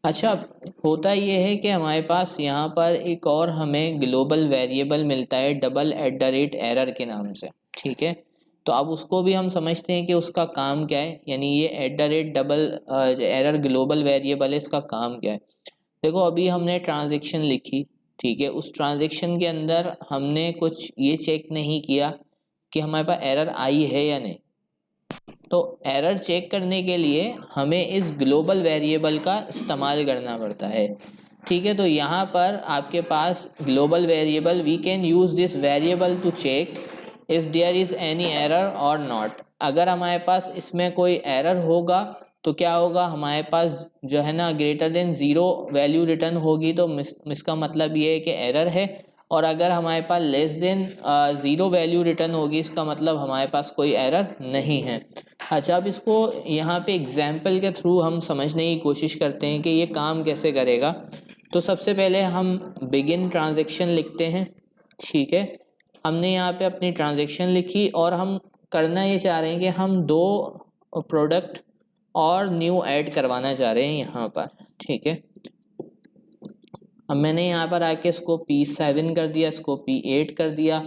अच्छा, होता ये है कि हमारे पास यहाँ पर एक और हमें ग्लोबल वेरिएबल मिलता है $@error के नाम से, ठीक है। तो अब उसको भी हम समझते हैं कि उसका काम क्या है, यानी ये $@error ग्लोबल वेरिएबल है, इसका काम क्या है। देखो अभी हमने ट्रांजैक्शन लिखी, ठीक है, उस ट्रांजैक्शन के अंदर हमने कुछ ये चेक नहीं किया कि हमारे पास एरर आई है या नहीं। तो एरर चेक करने के लिए हमें इस ग्लोबल वेरिएबल का इस्तेमाल करना पड़ता है, ठीक है। तो यहाँ पर आपके पास global variable, we can use this variable to check if there is any error और नॉट। अगर हमारे पास इसमें कोई एरर होगा तो क्या होगा, हमारे पास जो है ना greater than zero value return होगी, तो इसका मतलब ये है कि एरर है। और अगर हमारे पास less than zero value return होगी, इसका मतलब हमारे पास कोई एरर नहीं है। अच्छा, अब इसको यहाँ पे एग्जाम्पल के थ्रू हम समझने की कोशिश करते हैं कि ये काम कैसे करेगा। तो सबसे पहले हम बिगिन ट्रांजैक्शन लिखते हैं, ठीक है। हमने यहाँ पे अपनी ट्रांजैक्शन लिखी और हम करना ये चाह रहे हैं कि हम दो प्रोडक्ट और न्यू ऐड करवाना चाह रहे हैं यहाँ पर, ठीक है। अब मैंने यहाँ पर आके इसको P7 कर दिया, इसको P8 कर दिया।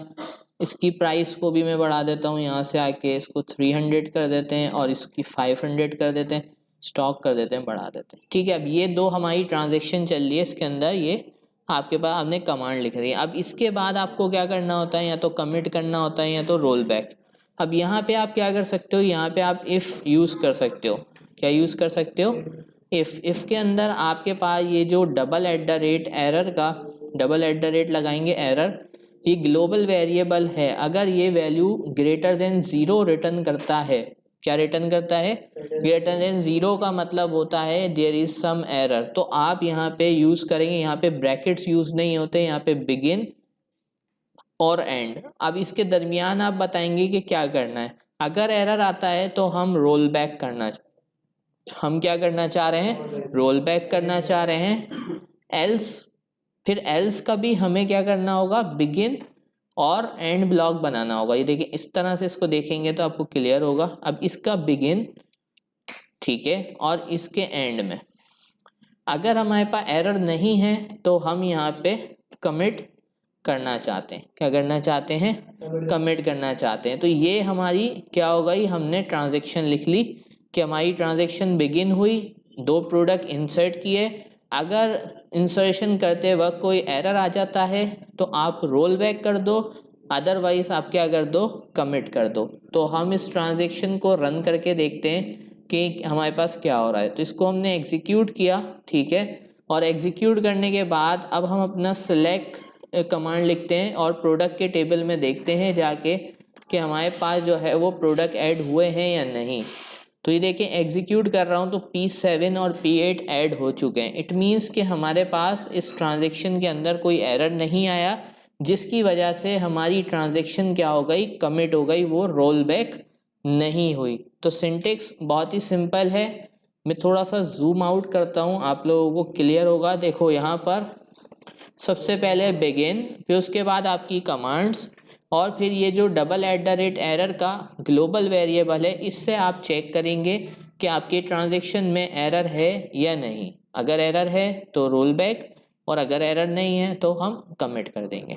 इसकी प्राइस को भी मैं बढ़ा देता हूँ, यहाँ से आके इसको 300 कर देते हैं और इसकी 500 कर देते हैं, स्टॉक कर देते हैं, बढ़ा देते हैं, ठीक है। अब ये दो हमारी ट्रांजैक्शन चल रही है, इसके अंदर ये आपके पास आपने कमांड लिख रही है। अब इसके बाद आपको क्या करना होता है, या तो कमिट करना होता है या तो रोल बैक। अब यहाँ पे आप क्या कर सकते हो, यहाँ पे आप इफ़ यूज़ कर सकते हो। क्या यूज़ कर सकते हो, इफ़ के अंदर आपके पास ये जो $@error का $@ लगाएंगे एरर, ये ग्लोबल वेरिएबल है। अगर ये value greater than zero return करता है, क्या रिटर्न करता है, ग्रेटर देन ज़ीरो का मतलब होता है देयर इज़ सम एरर। तो आप यहाँ पे यूज़ करेंगे, यहाँ पे ब्रैकेट्स यूज़ नहीं होते, यहाँ पे बिगिन और एंड। अब इसके दरमियान आप बताएंगे कि क्या करना है। अगर एरर आता है तो हम रोल बैक करना, हम क्या करना चाह रहे हैं, रोल बैक करना चाह रहे हैं। एल्स, फिर एल्स का भी हमें क्या करना होगा, बिगिन और एंड ब्लॉक बनाना होगा। ये देखिए इस तरह से इसको देखेंगे तो आपको क्लियर होगा। अब इसका बिगिन, ठीक है, और इसके एंड में अगर हमारे पास एरर नहीं है तो हम यहाँ पे कमिट करना चाहते हैं। क्या करना चाहते हैं, कमिट करना चाहते हैं। तो ये हमारी क्या हो गई, हमने ट्रांजैक्शन लिख ली कि हमारी ट्रांजैक्शन बिगिन हुई, दो प्रोडक्ट इंसर्ट किए। अगर इंसर्शन करते वक्त कोई एरर आ जाता है तो आप रोल बैक कर दो, अदरवाइज आप क्या कर दो, कमिट कर दो। तो हम इस ट्रांजैक्शन को रन करके देखते हैं कि हमारे पास क्या हो रहा है। तो इसको हमने एग्जीक्यूट किया, ठीक है, और एग्जीक्यूट करने के बाद अब हम अपना सेलेक्ट कमांड लिखते हैं और प्रोडक्ट के टेबल में देखते हैं जाके कि हमारे पास जो है वो प्रोडक्ट ऐड हुए हैं या नहीं। तो ये देखिए एग्जीक्यूट कर रहा हूँ तो P7 और P8 ऐड हो चुके हैं। इट मीन्स कि हमारे पास इस ट्रांजैक्शन के अंदर कोई एरर नहीं आया, जिसकी वजह से हमारी ट्रांजैक्शन क्या हो गई, कमिट हो गई, वो रोल बैक नहीं हुई। तो सिंटेक्स बहुत ही सिंपल है। मैं थोड़ा सा जूम आउट करता हूँ, आप लोगों को क्लियर होगा। देखो यहाँ पर सबसे पहले बिगिन, फिर उसके बाद आपकी कमांड्स, और फिर ये जो $@error का ग्लोबल वेरिएबल है, इससे आप चेक करेंगे कि आपके ट्रांजैक्शन में एरर है या नहीं। अगर एरर है तो रोल बैक, और अगर एरर नहीं है तो हम कमिट कर देंगे।